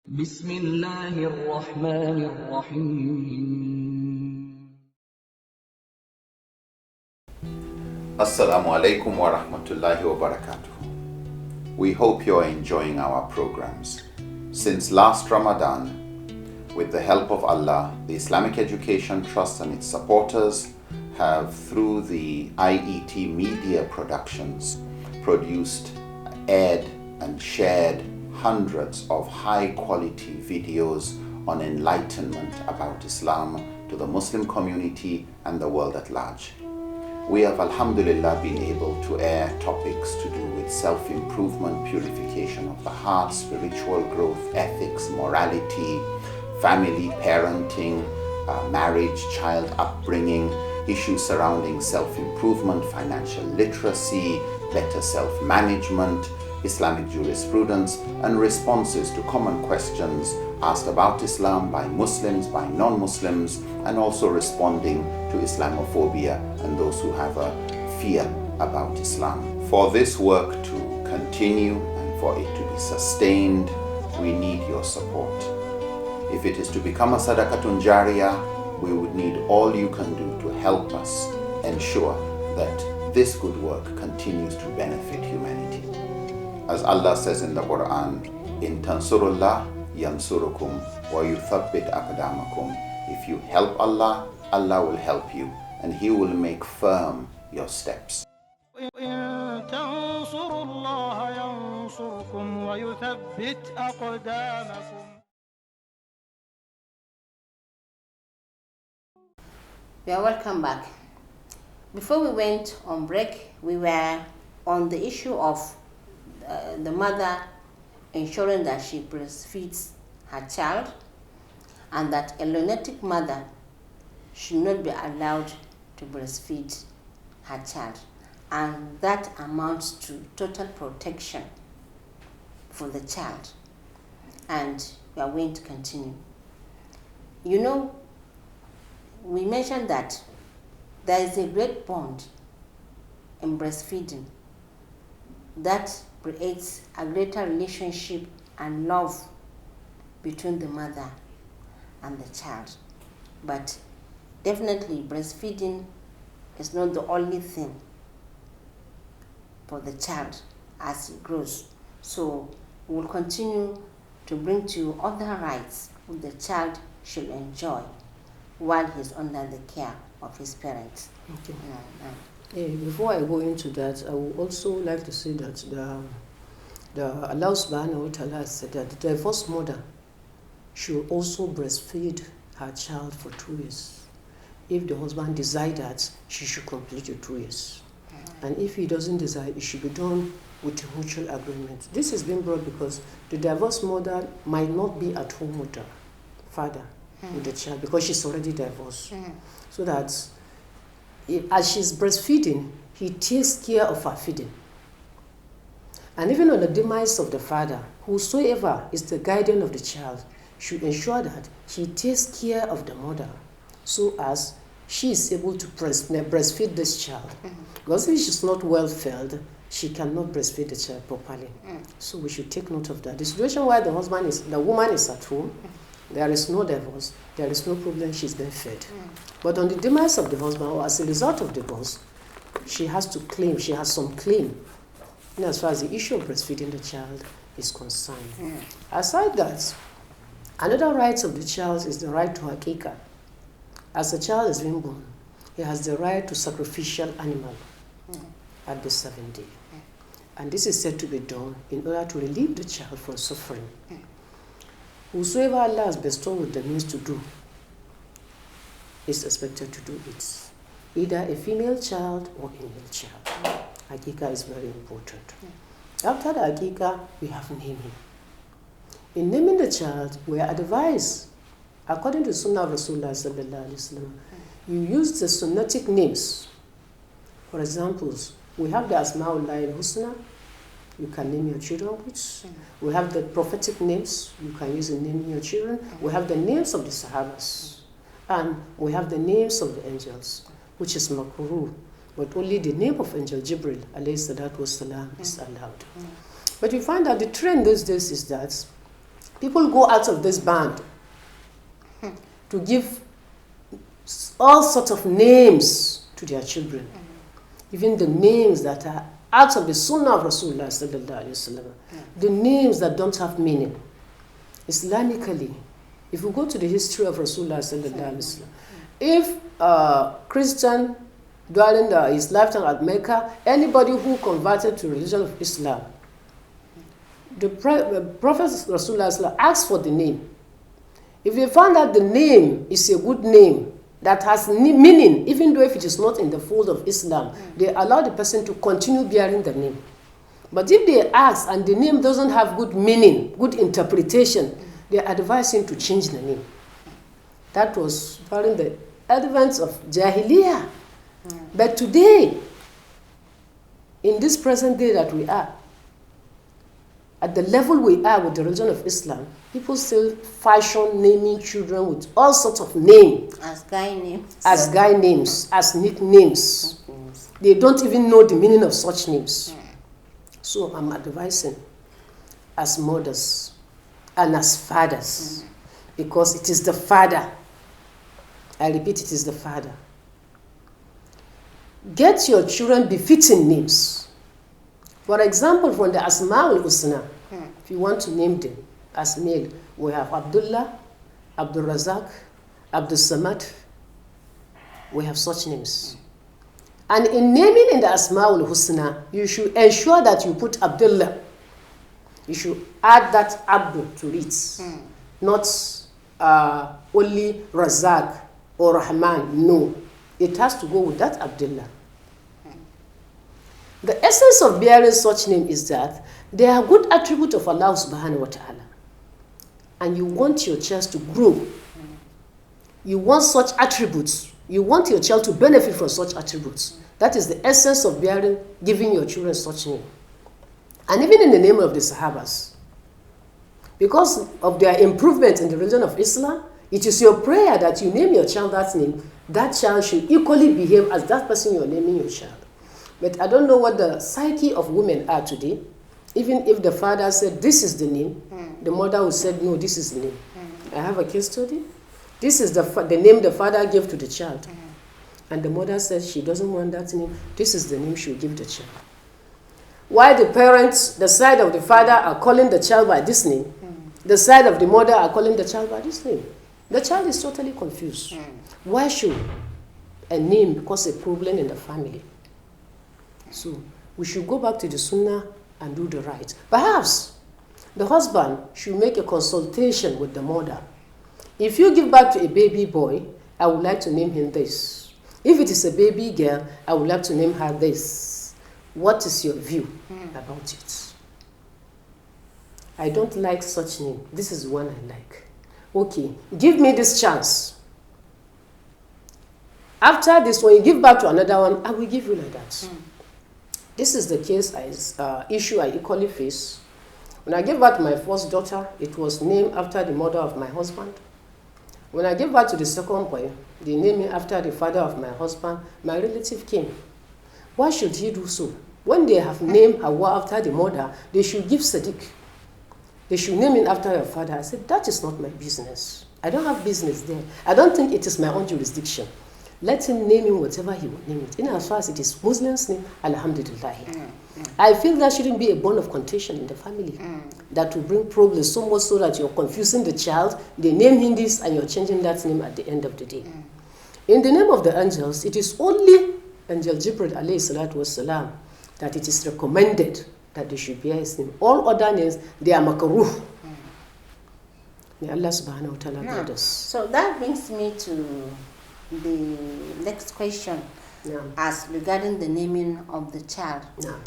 بسم الله الرحمن الرحيم. Assalamu alaikum wa rahmatullahi wa barakatuh. We hope you're enjoying our programs. Since last Ramadan, with the help of Allah, the Islamic Education Trust and its supporters have, through the IET Media Productions, produced, aired and shared hundreds of high-quality videos on enlightenment about Islam to the Muslim community and the world at large. We have, alhamdulillah, been able to air topics to do with self-improvement, purification of the heart, spiritual growth, ethics, morality, family, parenting, marriage, child upbringing, issues surrounding self-improvement, financial literacy, better self-management, Islamic jurisprudence, and responses to common questions asked about Islam by Muslims, by non-Muslims, and also responding to Islamophobia and those who have a fear about Islam. For this work to continue and for it to be sustained, we need your support. If it is to become a sadaqatun jariyah, we would need all you can do to help us ensure that this good work continues to benefit humanity. As Allah says in the Quran, in tansurullah yansurukum wa yuthabbit aqdamakum. If you help Allah, Allah will help you and He will make firm your steps. إن تنصروا الله ينصركم ويثبت أقدامكم. We are welcome back. Before we went on break, we were on the issue of the mother ensuring that she breastfeeds her child, and that a lunatic mother should not be allowed to breastfeed her child, and that amounts to total protection for the child. And we are going to continue. You know, we mentioned that there is a great bond in breastfeeding that creates a greater relationship and love between the mother and the child. But definitely breastfeeding is not the only thing for the child as he grows. So we will continue to bring to you other rights the child should enjoy while he's under the care of his parents. Okay. Before I go into that, I would also like to say that Allah subhanahu wa ta'ala said that the divorced mother should also breastfeed her child for 2 years. If the husband decides that, she should complete the 2 years. And if he doesn't decide, it should be done with a mutual agreement. This has been brought because the divorced mother might not be at home with the father, with the child, because she's already divorced. So that as she's breastfeeding, he takes care of her feeding. And even on the demise of the father, whosoever is the guardian of the child should ensure that he takes care of the mother so as she is able to breastfeed this child. Because if she's not well fed, she cannot breastfeed the child properly. So we should take note of that. The situation where the woman is at home, there is no divorce, there is no problem, she's been fed. But on the demise of the husband, or as a result of divorce, she has to claim, she has some claim, as far as the issue of breastfeeding the child is concerned. Aside that, another right of the child is the right to hakika. As the child is being born, he has the right to sacrificial animal at the 7th day. And this is said to be done in order to relieve the child from suffering. Whosoever Allah has bestowed with the means to do is expected to do it. Either a female child or a male child. Hakika is very important. After the hakika, we have naming. In naming the child, we are advised, according to Sunnah of Rasulullah sallallahu alaihi wasallam, you use the sunnatic names. For example, we have the Asma'ullah al-Husna, you can name your children with. We have the prophetic names, you can use in naming your children. We have the names of the Sahabas. And we have the names of the angels, which is makruh. But only the name of angel Jibril alayhi salatu wasalam is allowed. But you find that the trend these days is that People go out of this band to give all sorts of names to their children, even the names that are out of the Sunnah of Rasulullah sallallahu alaihi wasallam, the names that don't have meaning. Islamically, if we go to the history of Rasulullah sallallahu alaihi wasallam, if a Christian during his lifetime at Mecca, anybody who converted to the religion of Islam, the Prophet Rasulullah asked for the name. If they found that the name is a good name that has meaning, even though if it is not in the fold of Islam, they allow the person to continue bearing the name. But if they ask and the name doesn't have good meaning, good interpretation, they advise him to change the name. That was during the advent of Jahiliyyah. But today, in this present day that we are, at the level we are with the religion of Islam, people still fashion naming children with all sorts of names. As guy names. As guy names, as nicknames. They don't even know the meaning of such names. So I'm advising as mothers and as fathers, because it is the father. I repeat, it is the father. Get your children befitting names. For example, from the Asma'ul Husna, if you want to name them as male, we have Abdullah, Abdul Razak, Abdul Samad. We have such names. And in naming in the Asma'ul Husna, you should ensure that you put Abdullah. You should add that Abdul to it, not only Razak or Rahman. No, it has to go with that Abdullah. The essence of bearing such name is that they are good attribute of Allah subhanahu wa ta'ala. And you want your child to grow. You want such attributes. You want your child to benefit from such attributes. That is the essence of bearing, giving your children such name. And even in the name of the Sahabas. Because of their improvement in the religion of Islam, it is your prayer that you name your child that name. That child should equally behave as that person you are naming your child. But I don't know what the psyche of women are today. Even if the father said, this is the name, the mother would say, no, this is the name. I have a case study. This is the name the father gave to the child. And the mother says she doesn't want that name. This is the name she will give the child. Why the parents, the side of the father, are calling the child by this name, the side of the mother are calling the child by this name. The child is totally confused. Why should a name cause a problem in the family? So we should go back to the Sunnah and do the right. Perhaps the husband should make a consultation with the mother. If you give birth to a baby boy, I would like to name him this. If it is a baby girl, I would like to name her this. What is your view about it? I don't like such name. This is one I like. Okay, give me this chance. After this, when you give birth to another one, I will give you like that. This is the case, issue I equally face. When I gave birth to my first daughter, it was named after the mother of my husband. When I gave birth to the second boy, they named me after the father of my husband. My relative came. Why should he do so? When they have named Hawa after the mother, they should give Sadiq. They should name him after your father. I said, that is not my business. I don't have business there. I don't think it is my own jurisdiction. Let him name him whatever he will name it. In as far as it is Muslim's name, Alhamdulillah. I feel there shouldn't be a bone of contention in the family that will bring problems so much so that you're confusing the child. They name him this and you're changing that name at the end of the day. In the name of the angels, it is only Angel Jibril alayhi salatu wasalam that it is recommended that they should bear his name. All other names, they are makruh. May Allah subhanahu wa ta'ala guide us. So that brings me to the next question, as regarding the naming of the child.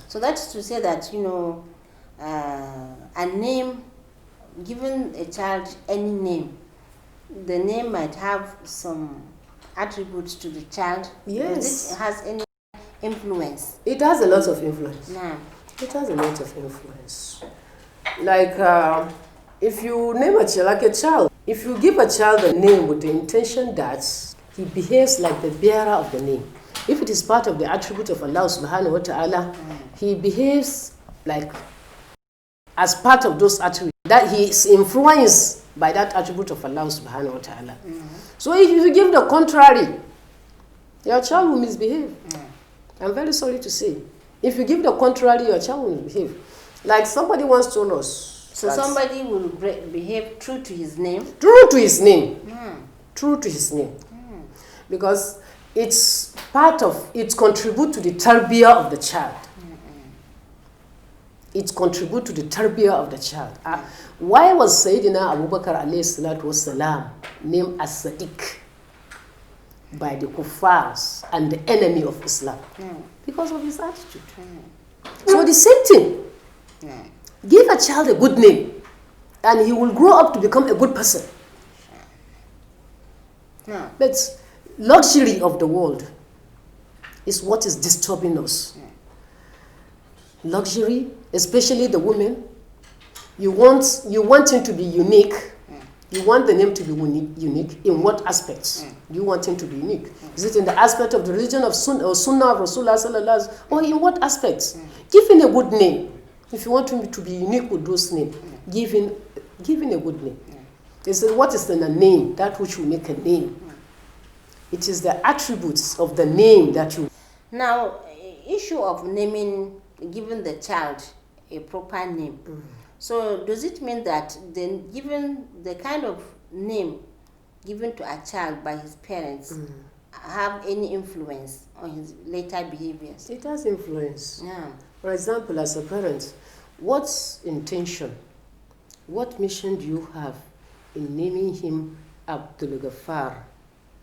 So that's to say that, you know, a name, given a child any name, the name might have some attributes to the child. Yes. Does it has any influence? It has a lot of influence. It has a lot of influence. Like, if you name a child, like a child, if you give a child a name with the intention that he behaves like the bearer of the name, if it is part of the attribute of Allah subhanahu wa ta'ala, he behaves like as part of those attributes. that he is influenced by that attribute of Allah subhanahu wa ta'ala. So if you give the contrary, your child will misbehave. I'm very sorry to say. If you give the contrary, your child will misbehave. Like somebody once told us. So somebody will behave true to his name? True to his name. True to his name. Because it's part of, it contributes to the tarbiyah of the child. It contributes to the tarbiyah of the child. Why was Sayyidina Abu Bakr alayhi salatu wasalam named as Sadiq by the kuffars and the enemy of Islam? Because of his attitude. So the same thing. Give a child a good name and he will grow up to become a good person. But luxury of the world is what is disturbing us. Luxury, especially the women, you want him to be unique. You want the name to be unique. In what aspects? You want him to be unique. Is it in the aspect of the religion of Sunnah of Rasulullah sallallahu alaihi wasallam, or in what aspects? Give him a good name. If you want him to be unique with those names, give him a good name. They said, what is the name? That which will make a name. It is the attributes of the name that you... Now, issue of naming, giving the child a proper name. So does it mean that then given the kind of name given to a child by his parents have any influence on his later behaviors? It has influence. Yeah. For example, as a parent, what intention, what mission do you have in naming him Abdul Ghaffar,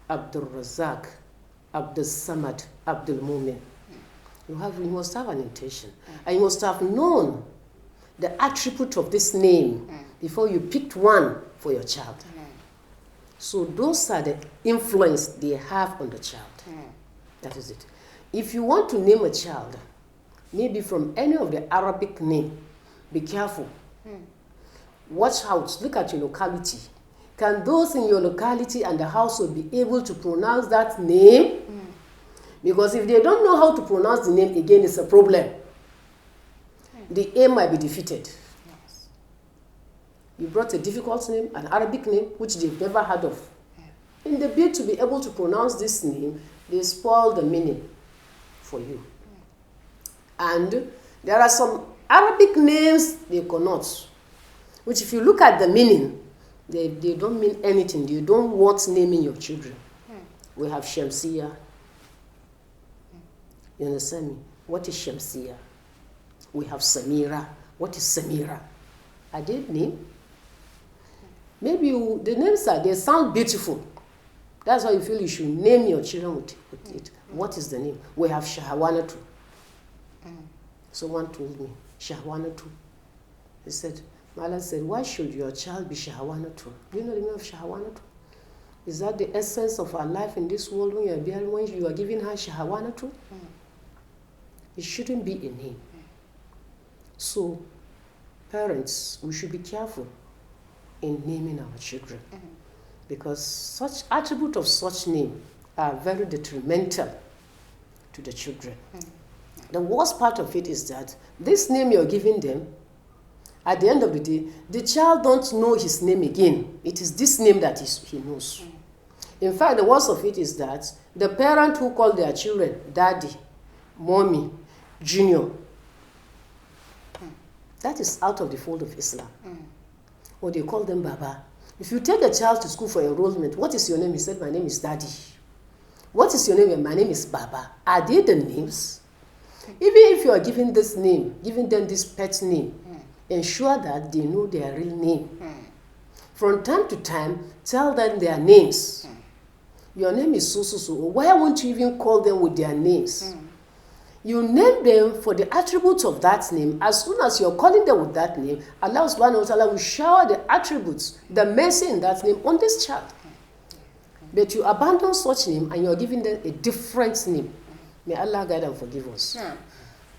Abdul Razak, Abdul Samad, Abdul Mumin? You must have an intention. And you must have known the attribute of this name before you picked one for your child. So those are the influence they have on the child. That is it. If you want to name a child, maybe from any of the Arabic name, be careful. Watch out. Look at your locality. Can those in your locality and the household be able to pronounce that name? Because if they don't know how to pronounce the name, again, it's a problem. The aim might be defeated. You brought a difficult name, an Arabic name, which they've never heard of. In the bid to be able to pronounce this name, they spoil the meaning for you. And there are some Arabic names they cannot, which if you look at the meaning, they don't mean anything. You don't want naming your children. We have Shamsiya. You understand me? What is Shamsiya? We have Samira. What is Samira? Are they names? Maybe the names they sound beautiful. That's why you feel you should name your children with it. What is the name? We have Shahwanatu. Someone told me, Shahwanatu. He said, Mala said, why should your child be Shahwanatu? Do you know the meaning of Shahwanatu? Is that the essence of our life in this world when you are giving her Shahwanatu? It shouldn't be a name. So, parents, we should be careful in naming our children. Because such attributes of such name are very detrimental to the children. The worst part of it is that this name you're giving them, at the end of the day, the child don't know his name again. It is this name that he knows. In fact, the worst of it is that the parent who call their children daddy, mommy, junior, that is out of the fold of Islam. Or they call them Baba. If you take a child to school for enrollment, what is your name? He said, my name is Daddy. What is your name? My name is Baba. Are they the names? Even if you are giving this name, giving them this pet name, ensure that they know their real name. From time to time, tell them their names. Your name is so. Why won't you even call them with their names? You name them for the attributes of that name. As soon as you're calling them with that name, Allah subhanahu wa ta'ala will shower the attributes, the mercy in that name on this child. But you abandon such name and you're giving them a different name. May Allah guide and forgive us. Now,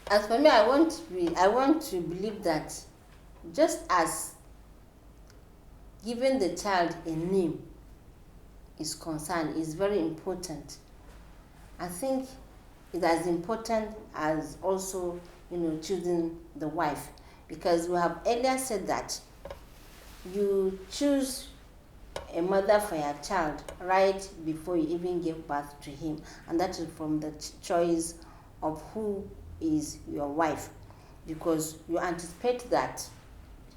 as for me, I want to believe that just as giving the child a name is concerned, is very important. I think it's as important as also, choosing the wife, because we have earlier said that you choose a mother for your child right before you even give birth to him, and that is from the choice of who is your wife, because you anticipate that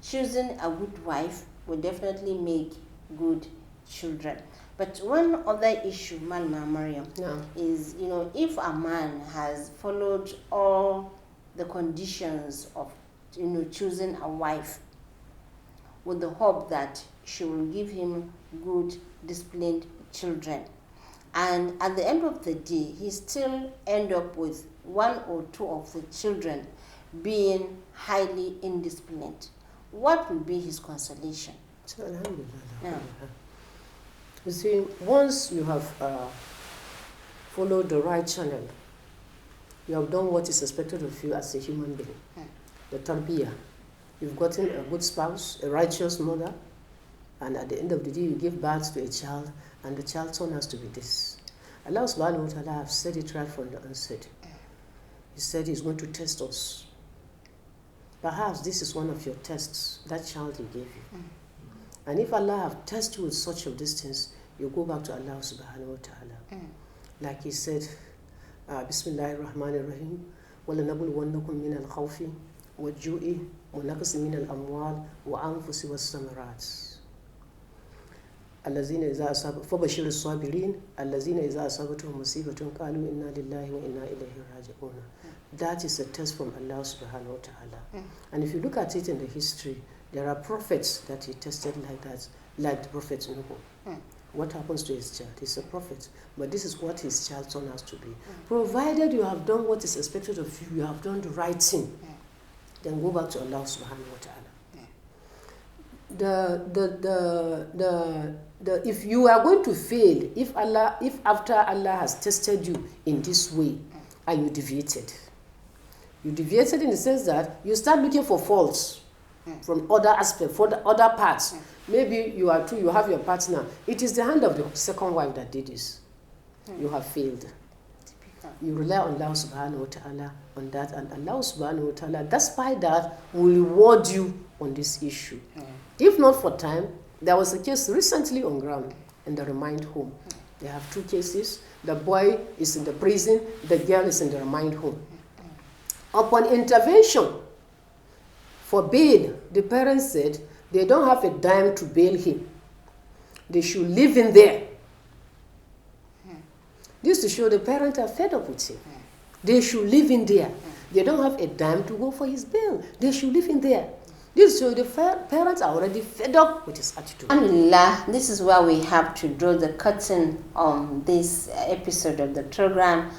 choosing a good wife will definitely make good children. But one other issue, Malma Mariam, is, if a man has followed all the conditions of, choosing a wife with the hope that she will give him good, disciplined children, and at the end of the day, he still end up with one or two of the children being highly indisciplined, what will be his consolation? So, alhamdulillah. Yeah. You see, once you have followed the right channel, you have done what is expected of you as a human being. The tarbiyah. You've gotten a good spouse, a righteous mother, and at the end of the day, you give birth to a child, and the child turns out to be this. Allah subhanahu wa ta'ala have said it right from the onset. He said He's going to test us. Perhaps this is one of your tests, that child He gave you. And if Allah have tested you with such of distance, you go back to Allah subhanahu wa ta'ala. Like He said, Bismillahir Rahmanir Rahim, وَلَنَبْلُوَنَّكُم مِّنَ الْخَوْفِ وَالْجُوعِ وَنَقْصٍ مِّنَ الْأَمْوَالِ وَأَنفُسِ وَالثَّمَرَاتِ الذين إذا أصاب فبشر الصابرين الذين إذا أصابتهم مصيبة قالوا إنا لله وإنا إليه راجعون. That is a test from Allah subhanahu wa ta'ala. And if you look at it in the history, there are prophets that He tested like that, like the prophet Nuh. What happens to his child? He's a prophet, but this is what his child turned out to be. Provided you have done what is expected of you, you have done the right thing, then go back to Allah subhanahu wa ta'ala. If you are going to fail, if after Allah has tested you in this way, and you deviated in the sense that you start looking for faults from other aspects, for the other parts. Maybe you have your partner. It is the hand of the second wife that did this. You have failed. You rely on Allah subhanahu wa ta'ala on that, and Allah subhanahu wa ta'ala, despite that, will reward you on this issue. If not for time, there was a case recently on ground in the remand home. They have two cases. The boy is in the prison, the girl is in the remand home. Upon intervention for bail, the parents said they don't have a dime to bail him. They should leave him there. This to show the parents are fed up with him. They should leave him there. They don't have a dime to go for his bail. They should leave him there. This shows the parents are already fed up with his attitude. Alhamdulillah, this is where we have to draw the curtain on this episode of the program,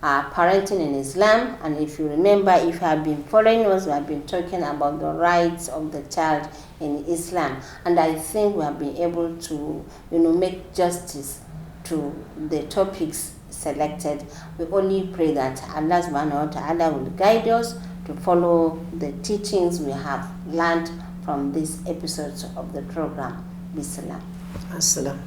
Parenting in Islam. And if you remember, if you have been following us, we have been talking about the rights of the child in Islam. And I think we have been able to, make justice to the topics selected. We only pray that Allah subhanahu wa ta'ala will guide us to follow the teachings we have learned from these episodes of the program. Bismillah. As-salam.